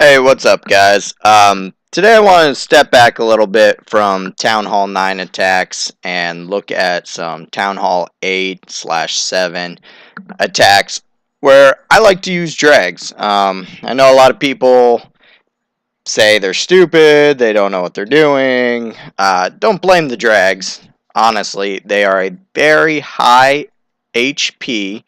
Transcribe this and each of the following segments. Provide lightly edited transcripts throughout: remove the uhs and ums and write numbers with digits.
Hey, what's up, guys? Today I want to step back a little bit from Town Hall 9 attacks and look at some Town Hall 8/7 attacks where I like to use drags. I know a lot of people say they're stupid, they don't know what they're doing. Don't blame the drags. Honestly, they are a very high HP,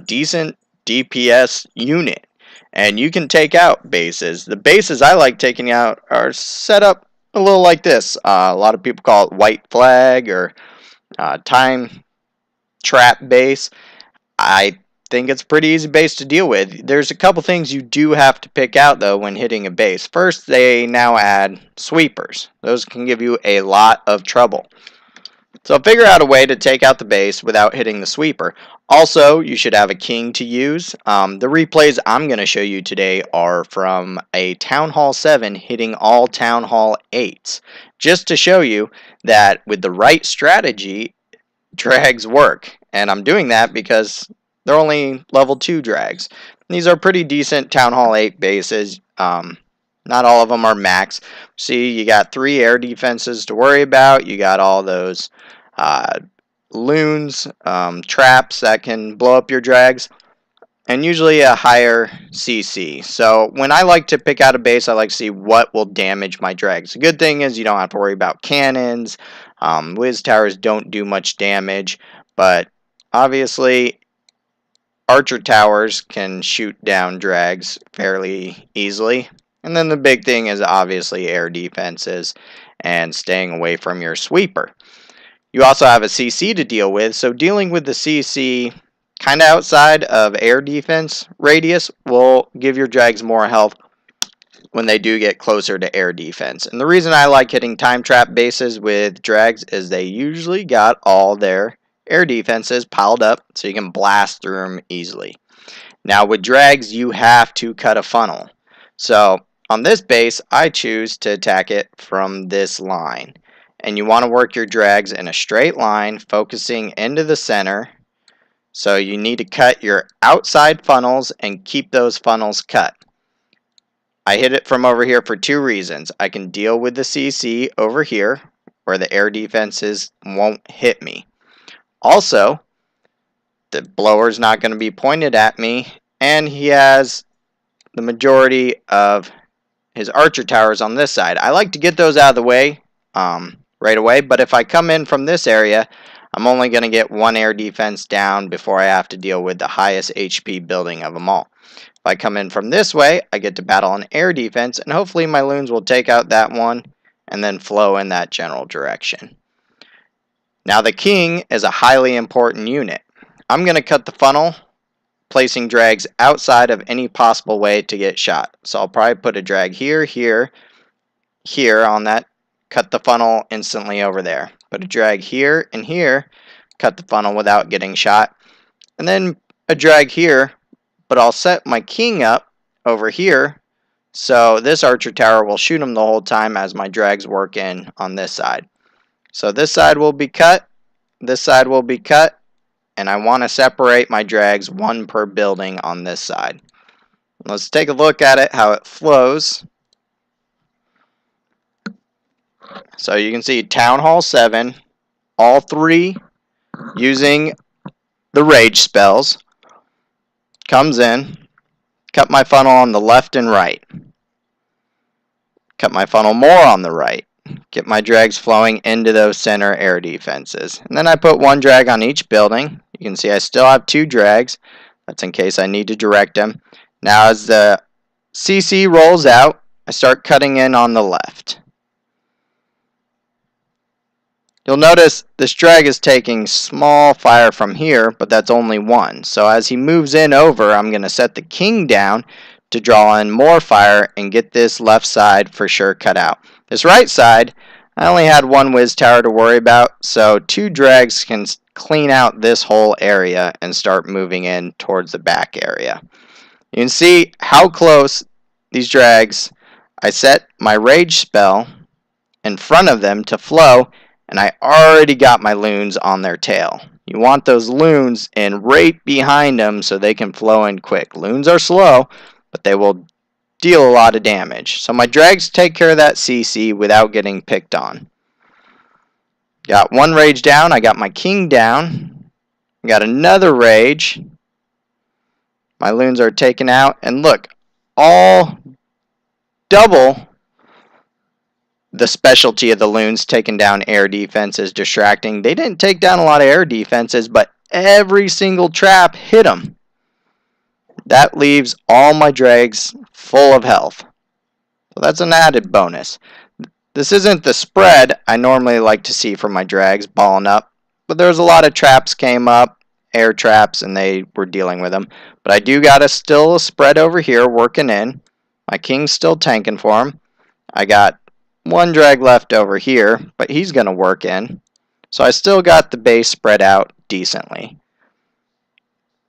decent DPS unit, and you can take out bases. The bases I like taking out are set up a little like this. A lot of people call it white flag or time trap base. I think it's a pretty easy base to deal with. There's a couple things you do have to pick out though when hitting a base. First, they now add sweepers. Those can give you a lot of trouble. So figure out a way to take out the base without hitting the sweeper. Also, you should have a king to use. The replays I'm going to show you today are from a Town Hall 7 hitting all Town Hall 8s. Just to show you that with the right strategy, drags work. And I'm doing that because they're only level 2 drags. These are pretty decent Town Hall 8 bases. Not all of them are max. See, you got 3 air defenses to worry about. You got all those loons, traps that can blow up your drags, and usually a higher CC. So when I like to pick out a base, I like to see what will damage my drags. The good thing is you don't have to worry about cannons. Whiz towers don't do much damage, but obviously archer towers can shoot down drags fairly easily. And then the big thing is obviously air defenses and staying away from your sweeper. You also have a CC to deal with, so dealing with the CC kind of outside of air defense radius will give your drags more health when they do get closer to air defense. And the reason I like hitting time trap bases with drags is they usually got all their air defenses piled up so you can blast through them easily. Now with drags you have to cut a funnel. So on this base I choose to attack it from this line. And you want to work your drags in a straight line focusing into the center. So you need to cut your outside funnels and keep those funnels cut. I hit it from over here for 2 reasons. I can deal with the CC over here where the air defenses won't hit me. Also, the blower's not going to be pointed at me, and he has the majority of his archer towers on this side. I like to get those out of the way right away, but if I come in from this area, I'm only going to get 1 air defense down before I have to deal with the highest HP building of them all. If I come in from this way, I get to battle an air defense, and hopefully my loons will take out that one and then flow in that general direction. Now the king is a highly important unit. I'm going to cut the funnel, placing drags outside of any possible way to get shot. So I'll probably put a drag here, here, here on that, cut the funnel instantly over there. Put a drag here and here, cut the funnel without getting shot. And then a drag here, but I'll set my king up over here so this archer tower will shoot him the whole time as my drags work in on this side. So this side will be cut, this side will be cut, and I want to separate my drags 1 per building on this side. Let's take a look at it, how it flows. So you can see Town Hall 7, all 3 using the rage spells. Comes in, cut my funnel on the left and right. Cut my funnel more on the right. Get my drags flowing into those center air defenses. And then I put 1 drag on each building. You can see I still have 2 drags. That's in case I need to direct them. Now as the CC rolls out, I start cutting in on the left. You'll notice this drag is taking small fire from here, but that's only 1. So as he moves in over, I'm going to set the king down to draw in more fire and get this left side for sure cut out. This right side, I only had 1 whiz tower to worry about, so 2 drags can clean out this whole area and start moving in towards the back area. You can see how close these drags, I set my rage spell in front of them to flow, and I already got my loons on their tail. You want those loons in right behind them so they can flow in quick. Loons are slow, but they will deal a lot of damage. So my drags take care of that CC without getting picked on. Got one rage down. I got my king down. Got another rage. My loons are taken out. And look, all double the specialty of the loons taking down air defenses, distracting. They didn't take down a lot of air defenses, but every single trap hit them. That leaves all my drags full of health. So that's an added bonus. This isn't the spread I normally like to see from my drags balling up, but there's a lot of traps came up, air traps, and they were dealing with them. But I do got still a spread over here working in. My king's still tanking for him. I got one drag left over here, but he's going to work in. So I still got the base spread out decently.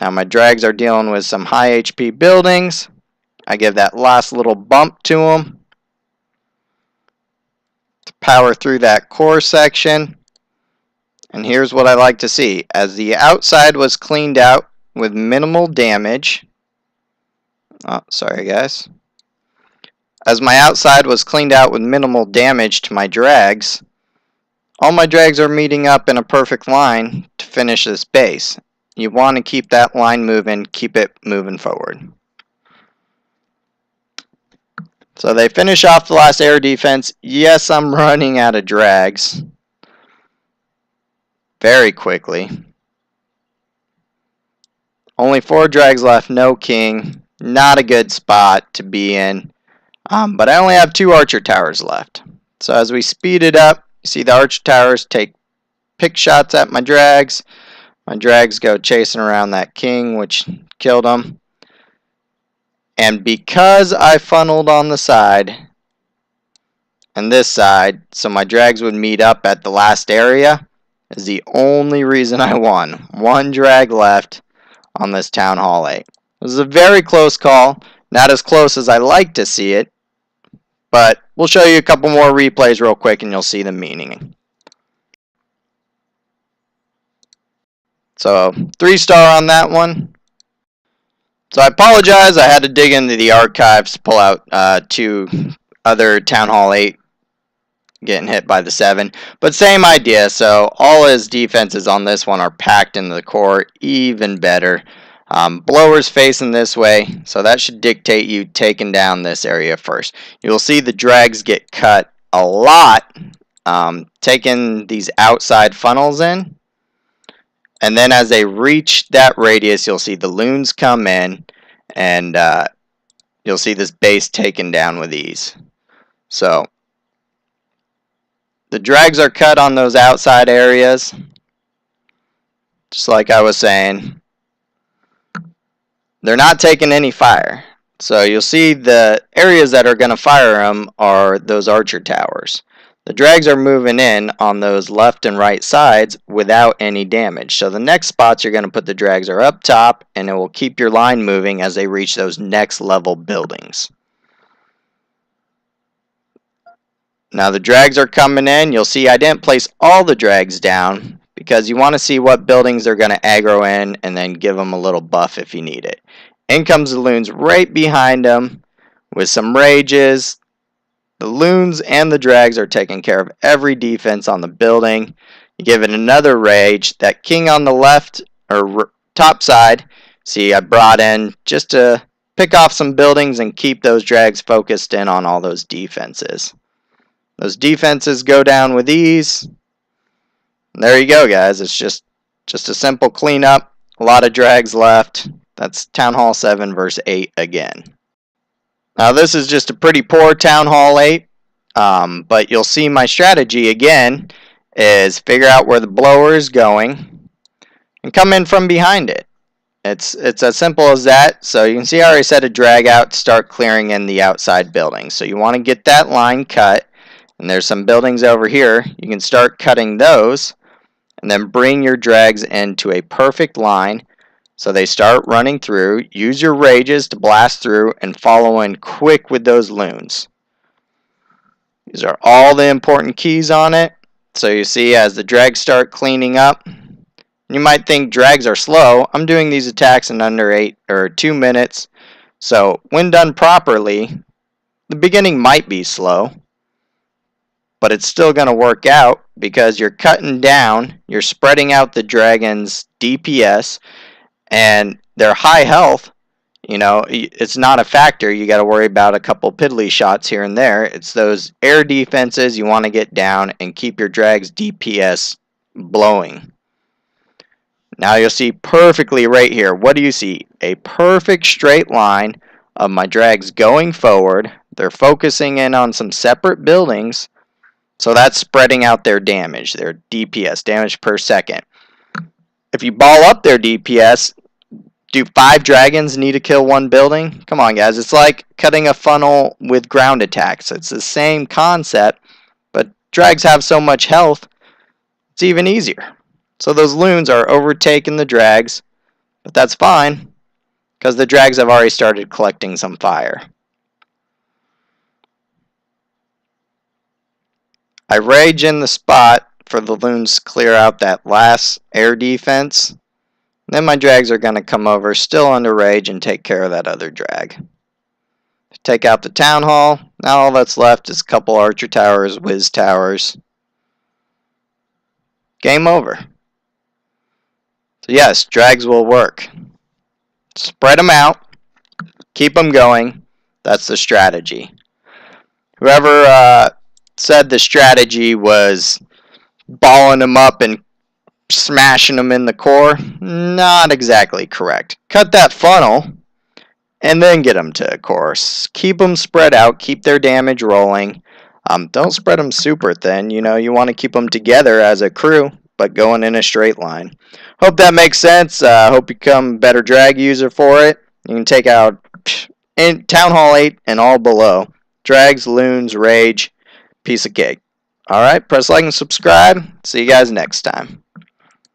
Now my drags are dealing with some high HP buildings. I give that last little bump to them to power through that core section. And here's what I like to see. As the outside was cleaned out with minimal damage. Oh, sorry guys. As my outside was cleaned out with minimal damage to my drags, all my drags are meeting up in a perfect line to finish this base. You want to keep that line moving, keep it moving forward. So they finish off the last air defense. Yes, I'm running out of drags very quickly. Only 4 drags left, no king. Not a good spot to be in. But I only have 2 archer towers left. So as we speed it up, you see the archer towers take pick shots at my drags. My drags go chasing around that king, which killed him. And because I funneled on the side and this side, so my drags would meet up at the last area, is the only reason I won. 1 drag left on this Town Hall 8. It was a very close call. Not as close as I like to see it. But we'll show you a couple more replays real quick and you'll see the meaning. So 3-star on that one. So I apologize, I had to dig into the archives to pull out 2 other Town Hall 8 getting hit by the 7. But same idea, so all his defenses on this one are packed into the core, even better. Blower's facing this way, so that should dictate you taking down this area first. You'll see the drags get cut a lot, taking these outside funnels in. And then as they reach that radius, you'll see the loons come in, and you'll see this base taken down with ease. So the drags are cut on those outside areas, just like I was saying. They're not taking any fire. So you'll see the areas that are going to fire them are those archer towers. The drags are moving in on those left and right sides without any damage. So the next spots you're going to put the drags are up top, and it will keep your line moving as they reach those next level buildings. Now the drags are coming in. You'll see I didn't place all the drags down because you want to see what buildings they're going to aggro in and then give them a little buff if you need it. In comes the loons right behind them with some rages. The loons and the drags are taking care of every defense on the building. You give it another rage. That king on the left or top side, see I brought in just to pick off some buildings and keep those drags focused in on all those defenses. Those defenses go down with ease. And there you go, guys. It's just a simple cleanup. A lot of drags left. That's Town Hall 7 versus 8 again. Now this is just a pretty poor Town Hall 8. But you'll see my strategy again is figure out where the blower is going and come in from behind it. It's as simple as that. So you can see I already set a drag out to start clearing in the outside buildings. So you want to get that line cut. And there's some buildings over here. You can start cutting those and then bring your drags into a perfect line so they start running through. Use your rages to blast through and follow in quick with those loons. These are all the important keys on it. So you see as the drags start cleaning up, you might think drags are slow. I'm doing these attacks in under 2 minutes. So when done properly, the beginning might be slow, but it's still going to work out because you're cutting down, you're spreading out the dragon's DPS, and their high health. It's not a factor. You got to worry about a couple piddly shots here and there. It's those air defenses you want to get down and keep your drag's DPS blowing. Now you'll see perfectly right here. What do you see? A perfect straight line of my drags going forward. They're focusing in on some separate buildings. So that's spreading out their damage, their DPS, damage per second. If you ball up their DPS, do 5 dragons need to kill 1 building? Come on, guys. It's like cutting a funnel with ground attacks. It's the same concept, but drags have so much health, it's even easier. So those loons are overtaking the drags, but that's fine, because the drags have already started collecting some fire. I rage in the spot for the loons to clear out that last air defense. Then my drags are going to come over, still under rage, and take care of that other drag. Take out the town hall. Now all that's left is a couple archer towers, whiz towers. Game over. So yes, drags will work. Spread them out. Keep them going. That's the strategy. Whoever said the strategy was balling them up and smashing them in the core, not exactly correct. Cut that funnel and then get them to a core. Keep them spread out. Keep their damage rolling. Don't spread them super thin. You want to keep them together as a crew, but going in a straight line. Hope that makes sense. Hope you become a better drag user for it. You can take out in Town Hall 8 and all below. Drags, loons, rage, piece of cake. Alright, press like and subscribe. See you guys next time.